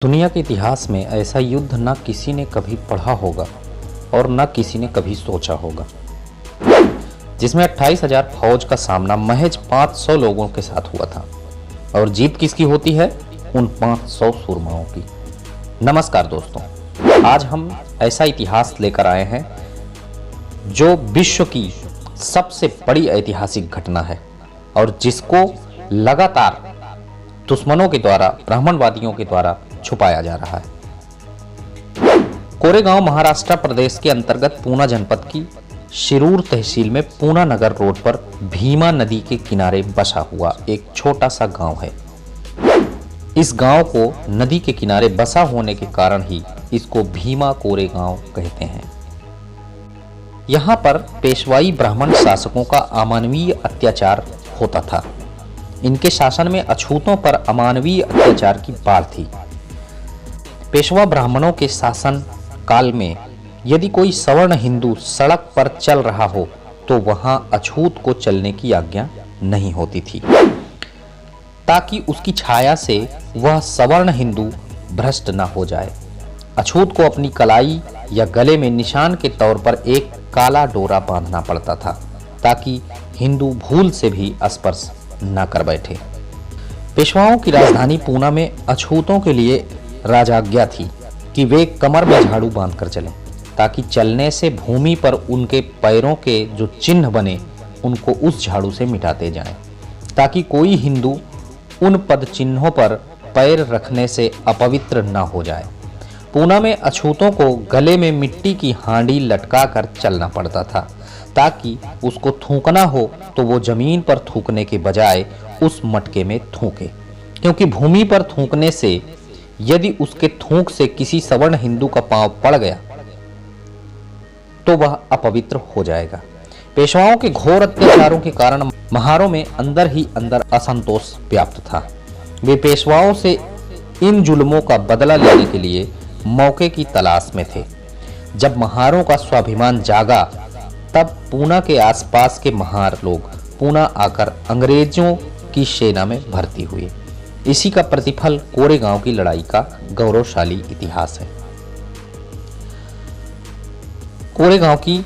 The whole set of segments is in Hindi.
दुनिया के इतिहास में ऐसा युद्ध न किसी ने कभी पढ़ा होगा और न किसी ने कभी सोचा होगा, जिसमें 28,000 फौज का सामना महज 500 लोगों के साथ हुआ था। और जीत किसकी होती है? उन 500 सूरमाओं की। नमस्कार दोस्तों, आज हम ऐसा इतिहास लेकर आए हैं जो विश्व की सबसे बड़ी ऐतिहासिक घटना है और जिसको लगातार दुश्मनों के द्वारा, ब्राह्मणवादियों के द्वारा छुपाया जा रहा है। कोरेगांव महाराष्ट्र प्रदेश के अंतर्गत पूना जनपद की शिरूर तहसील में पूना नगर रोड पर भीमा नदी के किनारे बसा हुआ एक छोटा सा गांव है। इस गांव को नदी के किनारे बसा होने के कारण ही इसको भीमा कोरेगांव कहते हैं। यहाँ पर पेशवाई ब्राह्मण शासकों का अमानवीय अत्याचार होता था। इनके शासन में अछूतों पर अमानवीय अत्याचार की बाढ़ थी। पेशवा ब्राह्मणों के शासन काल में यदि कोई सवर्ण हिंदू सड़क पर चल रहा हो तो वहां अछूत को चलने की आज्ञा नहीं होती थी, ताकि उसकी छाया से वह सवर्ण हिंदू भ्रष्ट न हो जाए। अछूत को अपनी कलाई या गले में निशान के तौर पर एक काला डोरा बांधना पड़ता था, ताकि हिंदू भूल से भी स्पर्श न कर बैठे। पेशवाओं की राजधानी पूना में अछूतों के लिए राजाज्ञा थी कि वे कमर में झाड़ू बांधकर चलें, ताकि चलने से भूमि पर उनके पैरों के जो चिन्ह बने उनको उस झाड़ू से मिटाते जाएं, ताकि कोई हिंदू उन पद चिन्हों पर पैर रखने से अपवित्र न हो जाए। पूना में अछूतों को गले में मिट्टी की हांडी लटका कर चलना पड़ता था, ताकि उसको थूकना हो तो वो जमीन पर थूकने के बजाय उस मटके में थूके, क्योंकि भूमि पर थूकने से यदि उसके थूक से किसी सवर्ण हिंदू का पांव पड़ गया तो वह अपवित्र हो जाएगा। पेशवाओं के घोर अत्याचारों के कारण महारों में अंदर ही अंदर असंतोष व्याप्त था। वे पेशवाओं से इन जुल्मों का बदला लेने के लिए मौके की तलाश में थे। जब महारों का स्वाभिमान जागा तब पूना के आसपास के महार लोग पूना आकर अंग्रेजों की सेना में भर्ती हुए। इसी का प्रतिफल कोरेगांव की लड़ाई का गौरवशाली इतिहास है। कोरेगांव की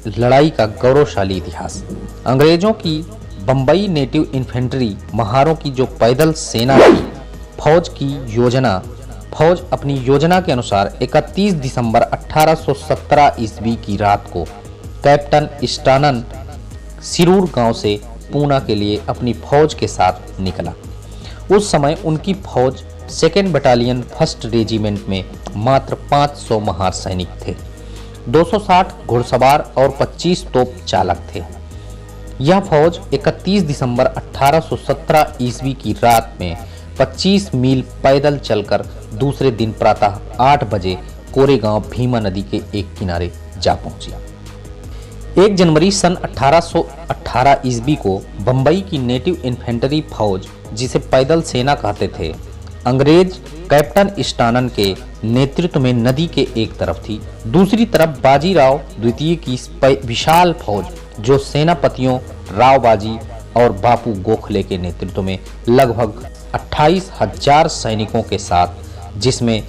लड़ाई का गौरवशाली इतिहास। अंग्रेजों की बंबई नेटिव इन्फेंट्री महारों की जो पैदल सेना थी, फौज अपनी योजना के अनुसार 31 दिसंबर 1817 ईस्वी की रात को कैप्टन स्टानन शिरूर गांव से पूना के लिए अपनी फौज के साथ निकला। उस समय उनकी फौज 2nd बटालियन 1st रेजिमेंट में मात्र 500 महार सैनिक थे, 260 घुड़सवार और 25 तोप चालक थे। यह फौज 31 दिसंबर 1817 ईस्वी की रात में 25 मील पैदल चलकर दूसरे दिन प्रातः 8 बजे कोरेगांव भीमा नदी के एक किनारे जा पहुंची। 1 जनवरी सन 1818 ईस्वी को बंबई की नेटिव इन्फेंट्री फौज, जिसे पैदल सेना कहते थे, अंग्रेज कैप्टन स्टानन के नेतृत्व में नदी के एक तरफ थी। दूसरी तरफ बाजीराव द्वितीय की विशाल फौज, जो सेनापतियों राव बाजी और बापू गोखले के नेतृत्व में लगभग 28,000 सैनिकों के साथ, जिसमें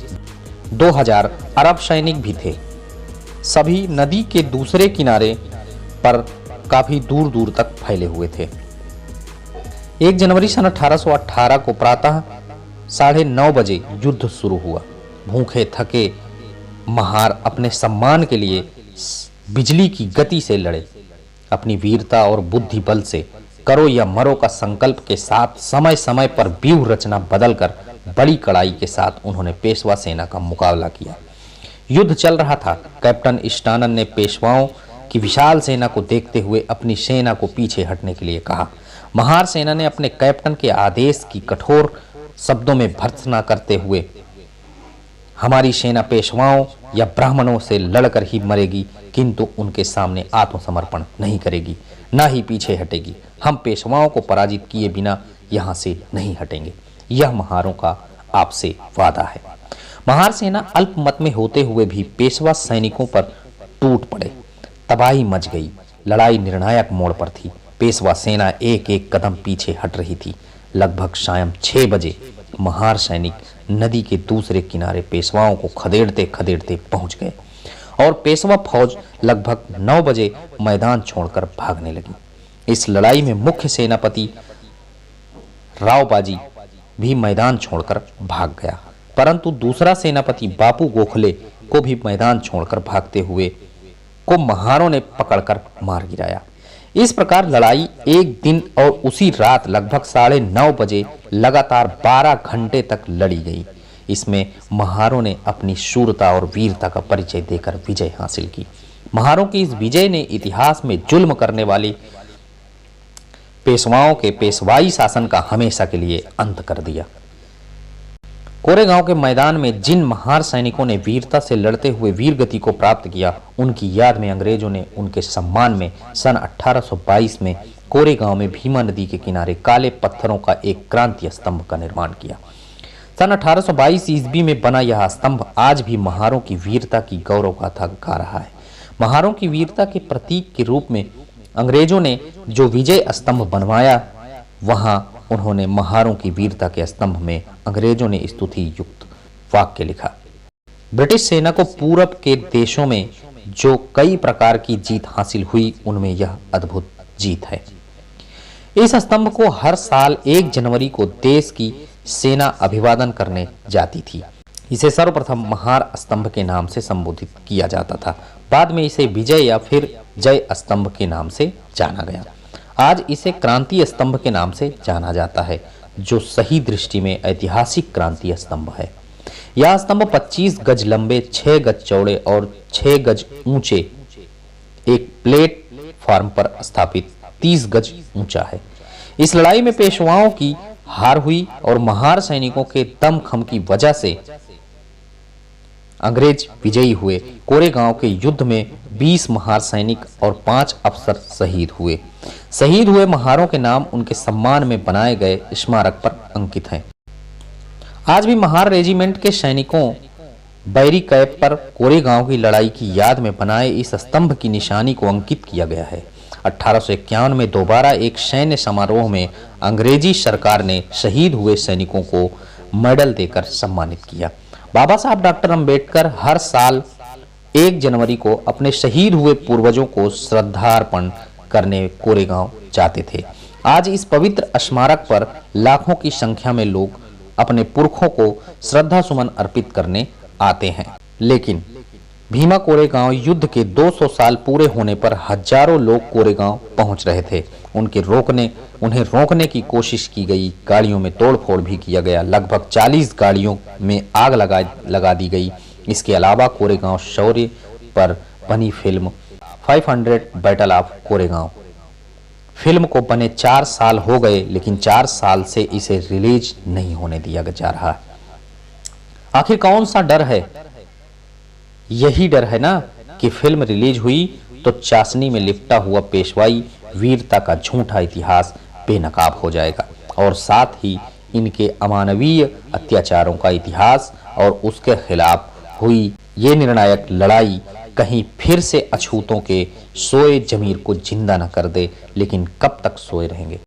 2,000 अरब सैनिक भी थे, सभी नदी के दूसरे किनारे पर काफी दूर दूर तक फैले हुए थे। 1 जनवरी सन 1818 को प्रातः 9:30 बजे युद्ध शुरू हुआ। भूखे थके महार अपने सम्मान के लिए बिजली की गति से लड़े। अपनी वीरता और बुद्धि बल से करो या मरो का संकल्प के साथ समय समय पर व्यूह रचना बदलकर बड़ी कड़ाई के साथ उन्होंने पेशवा सेना का मुकाबला किया। युद्ध चल रहा था। कैप्टन स्टानन ने पेशवाओं की विशाल सेना को देखते हुए अपनी सेना को पीछे हटने के लिए कहा। महार सेना ने अपने कैप्टन के आदेश की कठोर शब्दों में भर्त्सना करते हुए, हमारी सेना पेशवाओं या ब्राह्मणों से लड़कर ही मरेगी, किंतु उनके सामने आत्मसमर्पण नहीं करेगी, ना ही पीछे हटेगी। हम पेशवाओं को पराजित किए बिना यहाँ से नहीं हटेंगे। यह महारों का आपसे वादा है। महार सेना अल्पमत में होते हुए भी पेशवा सैनिकों पर टूट पड़े। तबाही मच गई। लड़ाई निर्णायक मोड़ पर थी। पेशवा सेना एक एक कदम पीछे हट रही थी। लगभग शाम 6 बजे महार सैनिक नदी के दूसरे किनारे पेशवाओं को खदेड़ते खदेड़ते पहुंच गए और पेशवा फौज लगभग 9 बजे मैदान छोड़कर भागने लगी। इस लड़ाई में मुख्य सेनापति रावबाजी भी मैदान छोड़कर भाग गया, परंतु दूसरा सेनापति बापू गोखले को भी मैदान छोड़कर भागते हुए को महारों ने पकड़कर मार गिराया। इस प्रकार लड़ाई एक दिन और उसी रात लगभग 9:30 बजे लगातार 12 घंटे तक लड़ी गई। इसमें महारों ने अपनी शूरता और वीरता का परिचय देकर विजय हासिल की। महारों की इस विजय ने इतिहास में जुल्म करने वाली पेशवाओं के पेशवाई शासन का हमेशा के लिए अंत कर दिया। कोरेगांव के मैदान में जिन महार सैनिकों ने वीरता से लड़ते हुए वीरगति को प्राप्त किया, उनकी याद में अंग्रेजों ने उनके सम्मान में सन 1822 में कोरेगांव में भीमा नदी के किनारे काले पत्थरों का एक क्रांति स्तंभ का निर्माण किया। सन 1822 ईस्वी में बना यह स्तंभ आज भी महारों की वीरता की गौरव गाथा गा रहा है। महारों की वीरता के प्रतीक के रूप में अंग्रेजों ने जो विजय स्तंभ बनवाया, वहां उन्होंने महारों की वीरता के स्तंभ में अंग्रेजों ने स्तुति युक्त वाक्य लिखा। ब्रिटिश सेना को पूरब के देशों में जो कई प्रकार की जीत हासिल हुई, उनमें यह अद्भुत जीत है। इस स्तंभ को हर साल 1 जनवरी को देश की सेना अभिवादन करने जाती थी। इसे सर्वप्रथम महार स्तंभ के नाम से संबोधित किया जाता था। बाद में इसे विजय या फिर जय स्तंभ के नाम से जाना गया। आज इसे क्रांति स्तंभ के नाम से जाना जाता है, जो सही दृष्टि में ऐतिहासिक क्रांति स्तंभ है। यह स्तंभ 25 गज लंबे, 6 गज चौड़े और 6 गज ऊंचे एक प्लेटफॉर्म पर स्थापित 30 गज ऊंचा है। इस लड़ाई में पेशवाओं की हार हुई और महार सैनिकों के दमखम की वजह से अंग्रेज विजयी हुए। कोरेगांव के युद्ध में 20 महार सैनिक और 5 अफसर शहीद हुए। शहीद हुए महारों के नाम उनके सम्मान में बनाए गए स्मारक पर अंकित हैं। आज भी महार रेजिमेंट के सैनिकों बैरी कैप पर कोरेगांव की लड़ाई की याद में बनाए इस स्तंभ की निशानी को अंकित किया गया है। 1851 में दोबारा एक सैन्य समारोह में अंग्रेजी सरकार ने शहीद हुए सैनिकों को मेडल देकर सम्मानित किया। बाबा साहब डॉक्टर अंबेडकर हर साल 1 जनवरी को अपने शहीद हुए पूर्वजों को श्रद्धार्पण करने कोरेगांव जाते थे। आज इस पवित्र स्मारक पर लाखों की संख्या में लोग अपने पुरखों को श्रद्धा सुमन अर्पित करने आते हैं। लेकिन भीमा कोरेगांव युद्ध के 200 साल पूरे होने पर हजारों लोग कोरेगांव पहुंच रहे थे। उन्हें रोकने की कोशिश की गई, गाड़ियों में तोड़फोड़ भी किया गया। लगभग 40 गाड़ियों में आग लगा दी गई। इसके अलावा कोरेगांव शौर्य पर बनी film 500 battle of Koregaon film को बने 4 साल हो गए, लेकिन 4 साल से इसे रिलीज नहीं होने दिया जा रहा। आखिर कौन सा डर है? यही डर है ना कि फिल्म रिलीज हुई तो चाशनी में लिपटा हुआ पेशवाई वीरता का झूठा इतिहास बेनकाब हो जाएगा और साथ ही इनके अमानवीय अत्याचारों का इतिहास और उसके खिलाफ हुई ये निर्णायक लड़ाई कहीं फिर से अछूतों के सोए जमीर को जिंदा न कर दे। लेकिन कब तक सोए रहेंगे?